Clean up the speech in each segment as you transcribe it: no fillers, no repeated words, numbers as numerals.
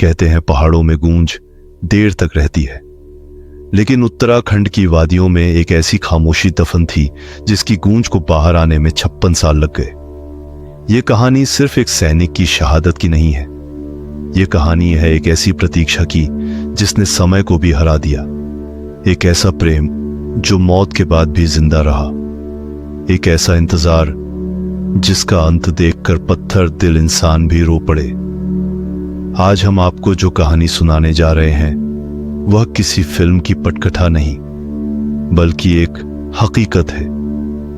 कहते हैं पहाड़ों में गूंज देर तक रहती है, लेकिन उत्तराखंड की वादियों में एक ऐसी खामोशी दफन थी जिसकी गूंज को बाहर आने में 56 साल लग गए। ये कहानी सिर्फ एक सैनिक की शहादत की नहीं है, ये कहानी है एक ऐसी प्रतीक्षा की जिसने समय को भी हरा दिया, एक ऐसा प्रेम जो मौत के बाद भी जिंदा रहा, एक ऐसा इंतजार जिसका अंत देखकर पत्थर दिल इंसान भी रो पड़े। आज हम आपको जो कहानी सुनाने जा रहे हैं वह किसी फिल्म की पटकथा नहीं, बल्कि एक हकीकत है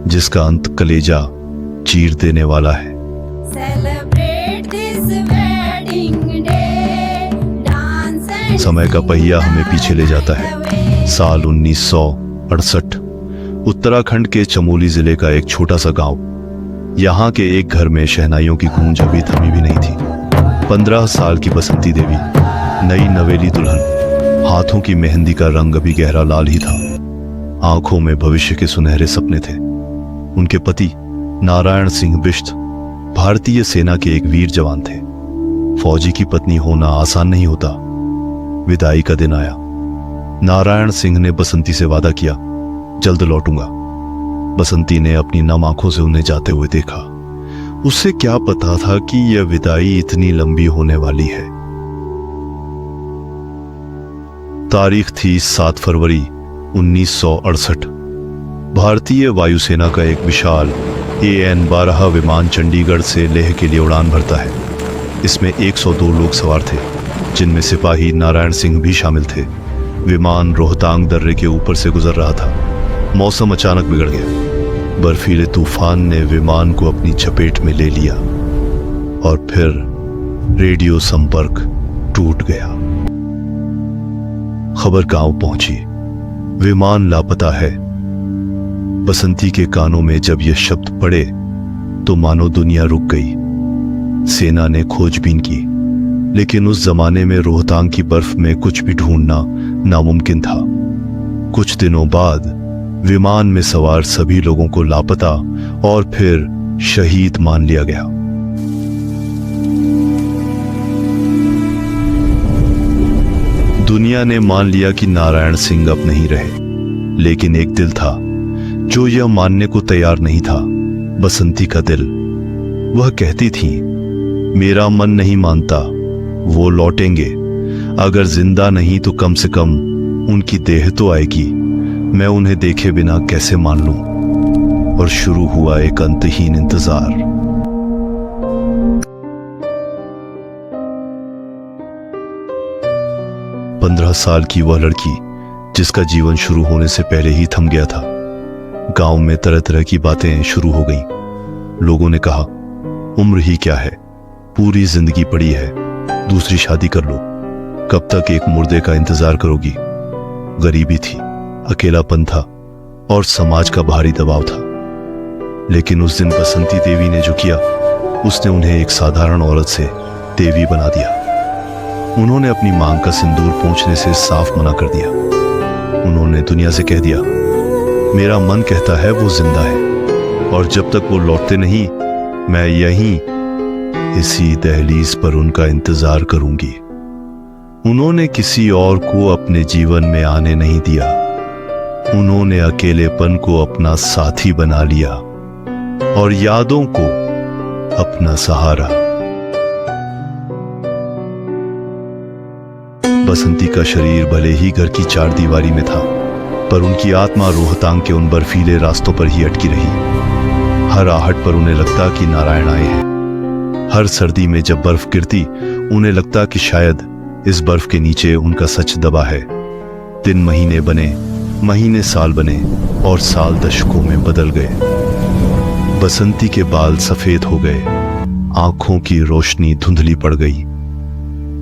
जिसका अंत कलेजा चीर देने वाला है। समय का पहिया हमें पीछे ले जाता है। साल 1968, उत्तराखंड के चमोली जिले का एक छोटा सा गांव। यहाँ के एक घर में शहनाइयों की गूंज अभी थमी भी नहीं थी। 15 साल की बसंती देवी, नई नवेली दुल्हन, हाथों की मेहंदी का रंग अभी गहरा लाल ही था, आंखों में भविष्य के सुनहरे सपने थे। उनके पति नारायण सिंह बिश्त भारतीय सेना के एक वीर जवान थे। फौजी की पत्नी होना आसान नहीं होता। विदाई का दिन आया। नारायण सिंह ने बसंती से वादा किया, जल्द लौटूंगा। बसंती ने अपनी नम आंखों से उन्हें जाते हुए देखा। उसे क्या पता था कि यह विदाई इतनी लंबी होने वाली है। तारीख थी 7 फरवरी 1968। भारतीय वायुसेना का एक विशाल AN-12 विमान चंडीगढ़ से लेह के लिए उड़ान भरता है। इसमें 102 लोग सवार थे, जिनमें सिपाही नारायण सिंह भी शामिल थे। विमान रोहतांग दर्रे के ऊपर से गुजर रहा था। मौसम अचानक बिगड़ गया। बर्फीले तूफान ने विमान को अपनी चपेट में ले लिया और फिर रेडियो संपर्क टूट गया। खबर गांव पहुंची, विमान लापता है। बसंती के कानों में जब यह शब्द पड़े तो मानो दुनिया रुक गई। सेना ने खोजबीन की, लेकिन उस जमाने में रोहतांग की बर्फ में कुछ भी ढूंढना नामुमकिन था। कुछ दिनों बाद विमान में सवार सभी लोगों को लापता और फिर शहीद मान लिया गया। दुनिया ने मान लिया कि नारायण सिंह अब नहीं रहे, लेकिन एक दिल था जो यह मानने को तैयार नहीं था। बसंती का दिल। वह कहती थी, मेरा मन नहीं मानता, वो लौटेंगे। अगर जिंदा नहीं तो कम से कम उनकी देह तो आएगी। मैं उन्हें देखे बिना कैसे मान लूं। और शुरू हुआ एक अंतहीन इंतजार। पंद्रह साल की वह लड़की जिसका जीवन शुरू होने से पहले ही थम गया था। गांव में तरह तरह की बातें शुरू हो गईं। लोगों ने कहा, उम्र ही क्या है, पूरी जिंदगी पड़ी है, दूसरी शादी कर लो। कब तक एक मुर्दे का इंतजार करोगी। गरीबी थी, अकेलापन था और समाज का भारी दबाव था। लेकिन उस दिन बसंती देवी ने जो किया, उसने उन्हें एक साधारण औरत से देवी बना दिया। उन्होंने अपनी मांग का सिंदूर पोंछने से साफ मना कर दिया। उन्होंने दुनिया से कह दिया, मेरा मन कहता है वो जिंदा है, और जब तक वो लौटते नहीं, मैं यहीं इसी दहलीज पर उनका इंतजार करूंगी। उन्होंने किसी और को अपने जीवन में आने नहीं दिया। उन्होंने अकेलेपन को अपना साथी बना लिया और यादों को अपना सहारा। बसंती का शरीर भले ही घर की चार दीवारी में था, पर उनकी आत्मा रोहतांग के उन बर्फीले रास्तों पर ही अटकी रही। हर आहट पर उन्हें लगता कि नारायण आए हैं। हर सर्दी में जब बर्फ गिरती, उन्हें लगता कि शायद इस बर्फ के नीचे उनका सच दबा है। दिन महीने बने, महीने साल बने और साल दशकों में बदल गए। बसंती के बाल सफेद हो गए, आंखों की रोशनी धुंधली पड़ गई।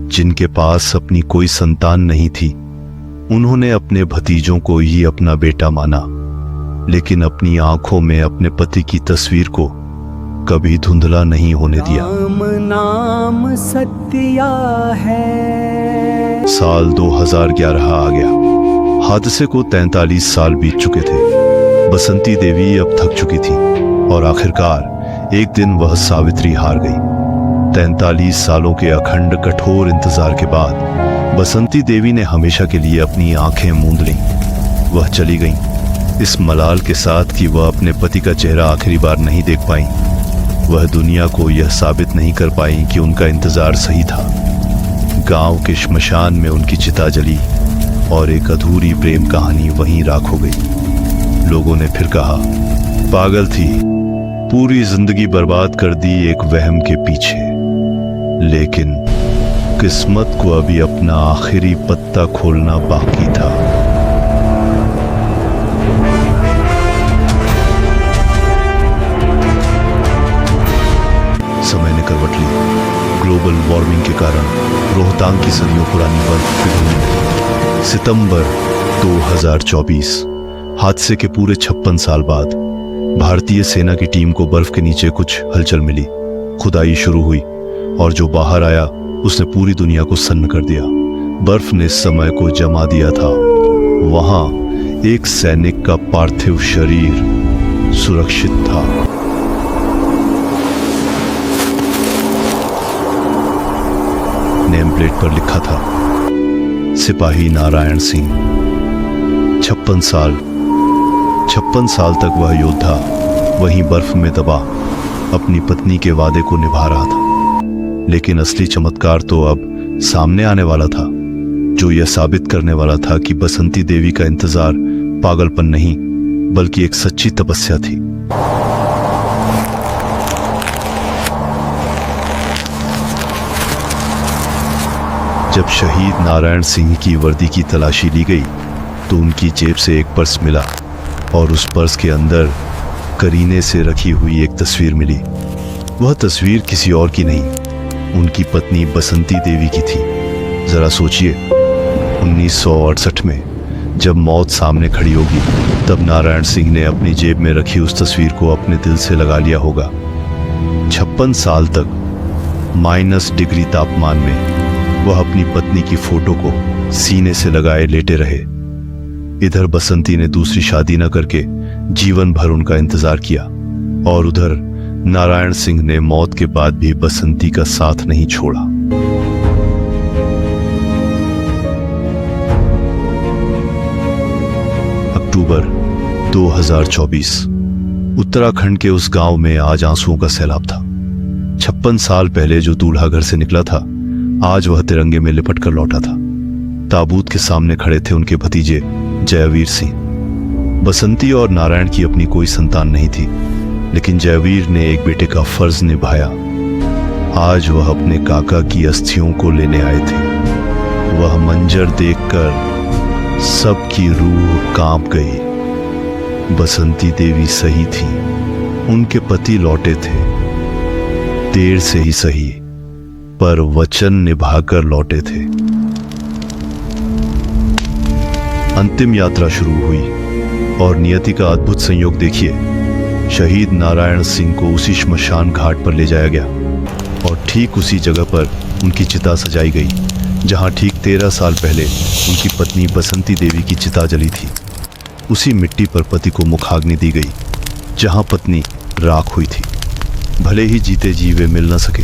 जिनके पास अपनी कोई संतान नहीं थी, उन्होंने अपने भतीजों को ही अपना बेटा माना, लेकिन अपनी आंखों में अपने पति की तस्वीर को कभी धुंधला नहीं होने दिया। नाम सत्या है। साल 2011 आ गया। हादसे को 43 साल बीत चुके थे। बसंती देवी अब थक चुकी थी और आखिरकार एक दिन वह सावित्री हार गई। 43 सालों के अखंड कठोर इंतजार के बाद बसंती देवी ने हमेशा के लिए अपनी आंखें मूंद लीं। वह चली गईं, इस मलाल के साथ कि वह अपने पति का चेहरा आखिरी बार नहीं देख पाईं। वह दुनिया को यह साबित नहीं कर पाईं कि उनका इंतजार सही था। गांव के श्मशान में उनकी चिता जली और एक अधूरी प्रेम कहानी वहीं राख हो गई। लोगों ने फिर कहा, पागल थी, पूरी जिंदगी बर्बाद कर दी एक वहम के पीछे। लेकिन किस्मत को अभी अपना आखिरी पत्ता खोलना बाकी था। समय ने करवट ली। ग्लोबल वार्मिंग के कारण रोहतांग की सदियों पुरानी बर्फ पिघलने लगी। सितंबर 2024, हादसे के पूरे 56 साल बाद भारतीय सेना की टीम को बर्फ के नीचे कुछ हलचल मिली। खुदाई शुरू हुई और जो बाहर आया उसने पूरी दुनिया को सन्न कर दिया। बर्फ ने समय को जमा दिया था। वहां एक सैनिक का पार्थिव शरीर सुरक्षित था। नेम प्लेट पर लिखा था, सिपाही नारायण सिंह। 56 साल तक वह योद्धा वहीं बर्फ में दबा अपनी पत्नी के वादे को निभा रहा था। लेकिन असली चमत्कार तो अब सामने आने वाला था, जो यह साबित करने वाला था कि बसंती देवी का इंतजार पागलपन नहीं बल्कि एक सच्ची तपस्या थी। जब शहीद नारायण सिंह की वर्दी की तलाशी ली गई तो उनकी जेब से एक पर्स मिला और उस पर्स के अंदर करीने से रखी हुई एक तस्वीर मिली। वह तस्वीर किसी और की नहीं, उनकी पत्नी बसंती देवी की थी। जरा सोचिए, 1968 में जब मौत सामने खड़ी होगी तब नारायण सिंह ने अपनी जेब में रखी उस तस्वीर को अपने दिल से लगा लिया होगा। 56 साल तक -डिग्री तापमान में वह अपनी पत्नी की फोटो को सीने से लगाए लेटे रहे। इधर बसंती ने दूसरी शादी न करके जीवन भर उनका इंतजार किया और उधर नारायण सिंह ने मौत के बाद भी बसंती का साथ नहीं छोड़ा। अक्टूबर 2024, उत्तराखंड के उस गांव में आज आंसुओं का सैलाब था। 56 साल पहले जो दूल्हा घर से निकला था, आज वह तिरंगे में लिपट कर लौटा था। ताबूत के सामने खड़े थे उनके भतीजे जयवीर सिंह। बसंती और नारायण की अपनी कोई संतान नहीं थी, लेकिन जयवीर ने एक बेटे का फर्ज निभाया। आज वह अपने काका की अस्थियों को लेने आए थे। वह मंजर देखकर सबकी रूह कांप गई। बसंती देवी सही थी, उनके पति लौटे थे, देर से ही सही, पर वचन निभाकर लौटे थे। अंतिम यात्रा शुरू हुई और नियति का अद्भुत संयोग देखिए। शहीद नारायण सिंह को उसी श्मशान घाट पर ले जाया गया और ठीक उसी जगह पर उनकी चिता सजाई गई जहां ठीक 13 साल पहले उनकी पत्नी बसंती देवी की चिता जली थी। उसी मिट्टी पर पति को मुखाग्नि दी गई जहां पत्नी राख हुई थी। भले ही जीते जी वे मिल न सके,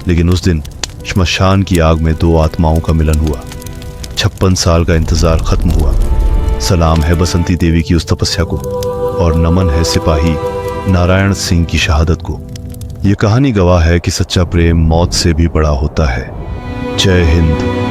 लेकिन उस दिन श्मशान की आग में 2 आत्माओं का मिलन हुआ। 56 साल का इंतजार खत्म हुआ। सलाम है बसंती देवी की उस तपस्या को और नमन है सिपाही नारायण सिंह की शहादत को। यह कहानी गवाह है कि सच्चा प्रेम मौत से भी बड़ा होता है। जय हिंद।